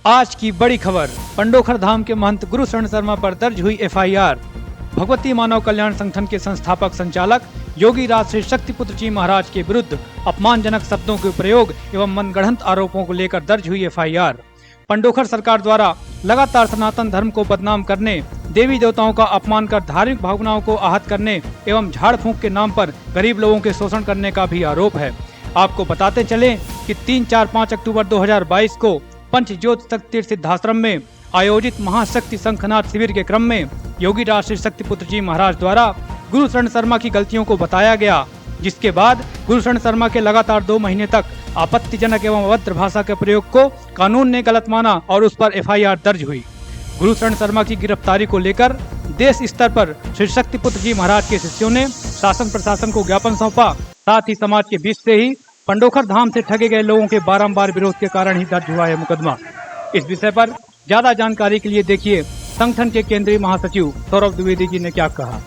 आज की बड़ी खबर, पंडोखर धाम के महंत गुरु शरण शर्मा पर दर्ज हुई एफआईआर। भगवती मानव कल्याण संगठन के संस्थापक संचालक योगी राज श्री शक्तिपुत्र जी महाराज के विरुद्ध अपमानजनक शब्दों के प्रयोग एवं मनगढ़ंत आरोपों को लेकर दर्ज हुई एफआईआर। पंडोखर सरकार द्वारा लगातार सनातन धर्म को बदनाम करने, देवी देवताओं का अपमान कर धार्मिक भावनाओं को आहत करने एवं झाड़ फूंक के नाम पर गरीब लोगों के शोषण करने का भी आरोप है। आपको बताते चले कि 3, 4, 5 अक्टूबर 2022 को पंचज्योत तीर्थ सिद्धाश्रम में आयोजित महाशक्ति शंखनाद शिविर के क्रम में योगी राज श्री शक्तिपुत्र जी महाराज द्वारा गुरु शरण शर्मा की गलतियों को बताया गया, जिसके बाद गुरु शरण शर्मा के लगातार 2 महीने तक आपत्तिजनक एवं अभद्र भाषा के प्रयोग को कानून ने गलत माना और उस पर एफआईआर दर्ज हुई। गुरु शरण शर्मा की गिरफ्तारी को लेकर देश स्तर पर श्री शक्तिपुत्र जी महाराज के शिष्यों ने शासन प्रशासन को ज्ञापन सौंपा। साथ ही समाज के बीच से ही पंडोखर धाम से ठगे गए लोगों के बारंबार विरोध के कारण ही दर्ज हुआ है मुकदमा। इस विषय पर ज्यादा जानकारी के लिए देखिए संगठन के केंद्रीय महासचिव सौरभ द्विवेदी जी ने क्या कहा।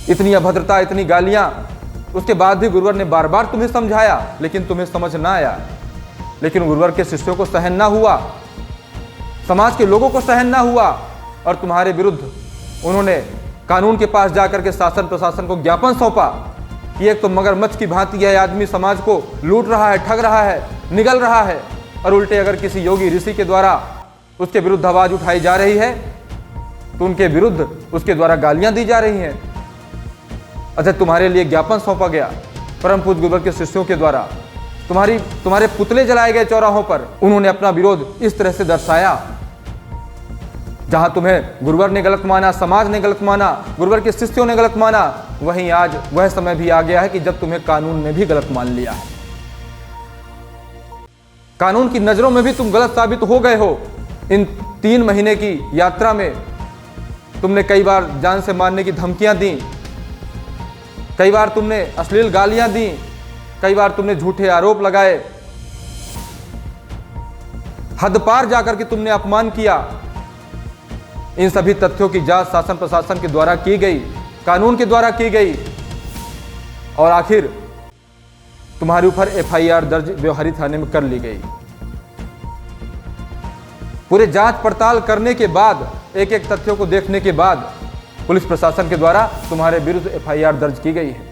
इतनी अभद्रता, इतनी गालियां, उसके बाद भी गुरुवर ने बार बार तुम्हें समझाया, लेकिन तुम्हें समझ ना आया। लेकिन गुरुवर के शिष्यों को सहन ना हुआ, समाज के लोगों को सहन ना हुआ और तुम्हारे विरुद्ध उन्होंने कानून के पास जाकर के शासन प्रशासन को ज्ञापन सौंपा कि एक तो मगरमच्छ की भांति यह आदमी समाज को लूट रहा है, ठग रहा है, निगल रहा है, और उल्टे अगर किसी योगी ऋषि के द्वारा उसके विरुद्ध आवाज उठाई जा रही है तो उनके विरुद्ध उसके द्वारा गालियां दी जा रही हैं। अच्छा, तुम्हारे लिए ज्ञापन सौंपा गया परम पूज्य गुरुवर के शिष्यों के द्वारा, तुम्हारे पुतले जलाए गए चौराहों पर, उन्होंने अपना विरोध इस तरह से दर्शाया। जहां तुम्हें गुरुवर ने गलत माना, समाज ने गलत माना, गुरुवर के शिष्यों ने गलत माना, वहीं आज वह समय भी आ गया है कि जब तुम्हें कानून ने भी गलत मान लिया है। कानून की नजरों में भी तुम गलत साबित हो गए हो। इन 3 महीने की यात्रा में तुमने कई बार जान से मारने की धमकियां दी, कई बार तुमने अश्लील गालियां दी, कई बार तुमने झूठे आरोप लगाए, हद पार जाकर के तुमने अपमान किया। इन सभी तथ्यों की जांच शासन प्रशासन के द्वारा की गई, कानून के द्वारा की गई और आखिर तुम्हारे ऊपर एफआईआर दर्ज व्यवहारी थाने में कर ली गई। पूरे जांच पड़ताल करने के बाद, एक एक तथ्यों को देखने के बाद पुलिस प्रशासन के द्वारा तुम्हारे विरुद्ध एफआईआर दर्ज की गई है।